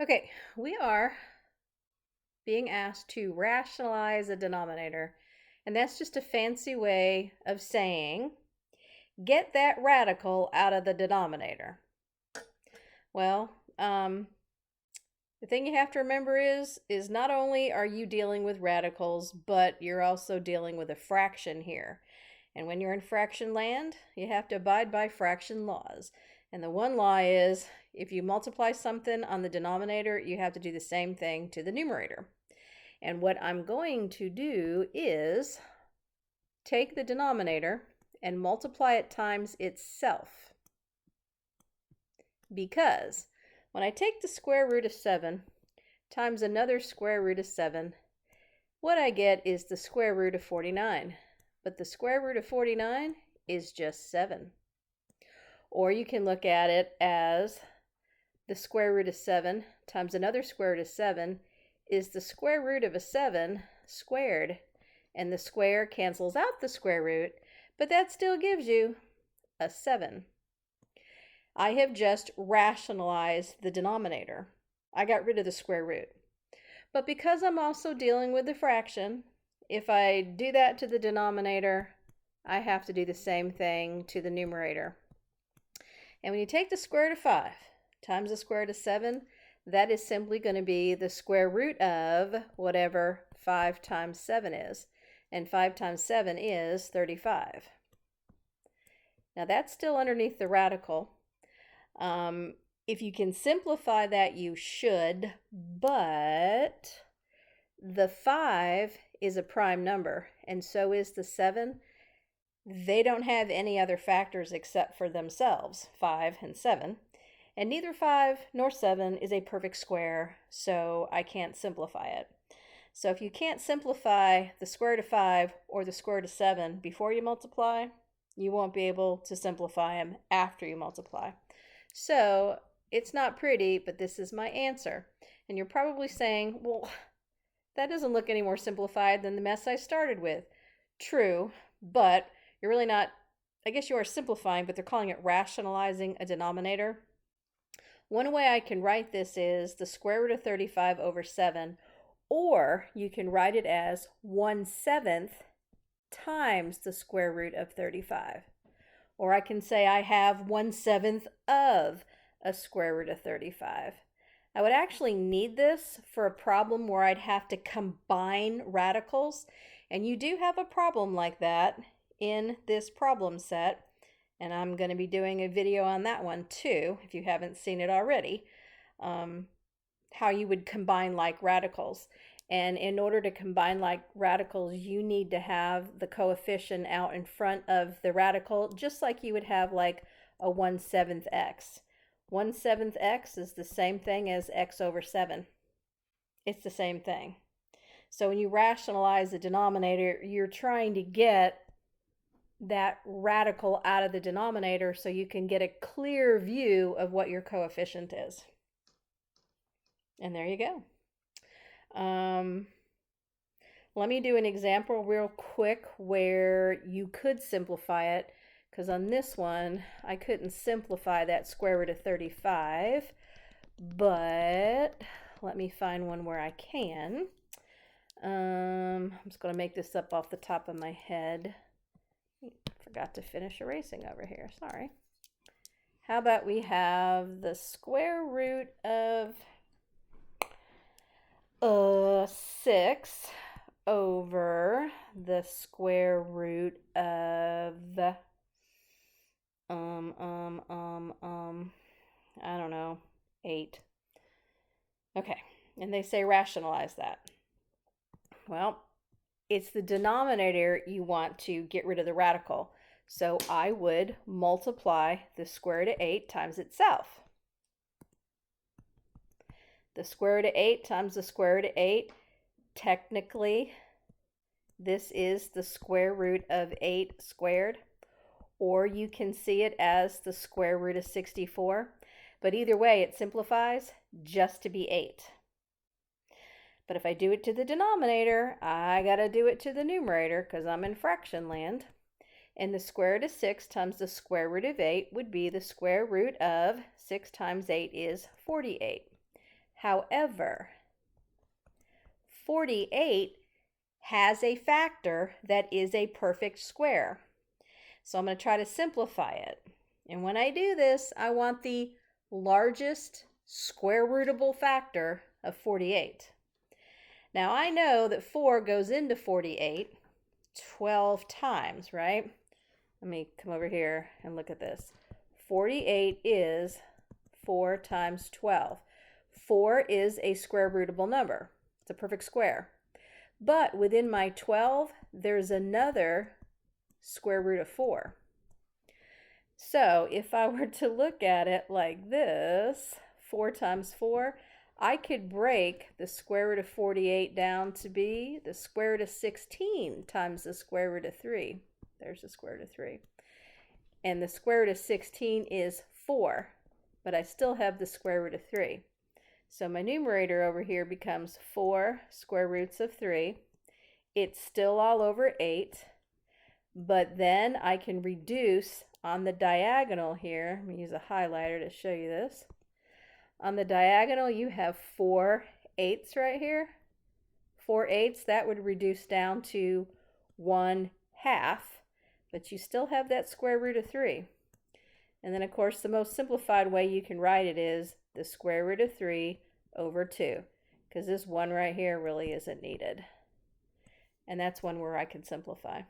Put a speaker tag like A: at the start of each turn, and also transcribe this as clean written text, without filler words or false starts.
A: Okay, we are being asked to rationalize a denominator, and that's just a fancy way of saying get that radical out of the denominator. Well, the thing you have to remember is not only are you dealing with radicals, but you're also dealing with a fraction here. And when you're in fraction land, you have to abide by fraction laws. And the one law is if you multiply something on the denominator, you have to do the same thing to the numerator. And what I'm going to do is take the denominator and multiply it times itself. Because when I take the square root of 7 times another square root of 7, what I get is the square root of 49. But the square root of 49 is just 7. Or you can look at it as the square root of 7 times another square root of 7 is the square root of a 7 squared. And the square cancels out the square root, but that still gives you a 7. I have just rationalized the denominator. I got rid of the square root. But because I'm also dealing with the fraction, if I do that to the denominator, I have to do the same thing to the numerator. And when you take the square root of 5 times the square root of 7, that is simply going to be the square root of whatever 5 times 7 is. And 5 times 7 is 35. Now that's still underneath the radical. If you can simplify that, you should, but the 5 is a prime number, and so is the 7. They don't have any other factors except for themselves, 5 and 7. And neither 5 nor 7 is a perfect square, so I can't simplify it. So if you can't simplify the square root of 5 or the square root of 7 before you multiply, you won't be able to simplify them after you multiply. So it's not pretty, but this is my answer. And you're probably saying, well, that doesn't look any more simplified than the mess I started with. True, but you're really not, I guess you are simplifying, but they're calling it rationalizing a denominator. One way I can write this is the square root of 35 over 7, or you can write it as 1/7 times the square root of 35. Or I can say I have 1/7 of a square root of 35. I would actually need this for a problem where I'd have to combine radicals, and you do have a problem like that in this problem set, and I'm going to be doing a video on that one too, if you haven't seen it already, how you would combine like radicals. And in order to combine like radicals, you need to have the coefficient out in front of the radical, just like you would have like a 1/7 x. 1/7 x is the same thing as x over 7. It's the same thing. So when you rationalize the denominator, you're trying to get that radical out of the denominator so you can get a clear view of what your coefficient is. And there you go. Let me do an example real quick where you could simplify it, because on this one I couldn't simplify that square root of 35, but let me find one where I can. I'm just going to make this up off the top of my head. Forgot to finish erasing over here, sorry. How about we have the square root of 6 over the square root of I don't know, 8. Okay, and they say rationalize that. Well, it's the denominator you want to get rid of the radical. So I would multiply the square root of 8 times itself. The square root of 8 times the square root of 8, technically, this is the square root of 8 squared, or you can see it as the square root of 64. But either way, it simplifies just to be 8. But if I do it to the denominator, I gotta do it to the numerator because I'm in fraction land. And the square root of 6 times the square root of 8 would be the square root of 6 times 8 is 48. However, 48 has a factor that is a perfect square. So I'm going to try to simplify it. And when I do this, I want the largest square rootable factor of 48. Now I know that 4 goes into 48 12 times, right? Let me come over here and look at this. 48 is 4 times 12. 4 is a square rootable number. It's a perfect square. But within my 12, there's another square root of 4. So if I were to look at it like this, 4 times 4, I could break the square root of 48 down to be the square root of 16 times the square root of 3. There's the square root of 3. And the square root of 16 is 4, but I still have the square root of 3. So my numerator over here becomes 4 square roots of 3. It's still all over 8, but then I can reduce on the diagonal here. Let me use a highlighter to show you this. On the diagonal, you have 4 eighths right here. 4 eighths, that would reduce down to 1/2, but you still have that square root of 3. And then, of course, the most simplified way you can write it is the square root of 3 over 2, because this 1 right here really isn't needed. And that's one where I can simplify.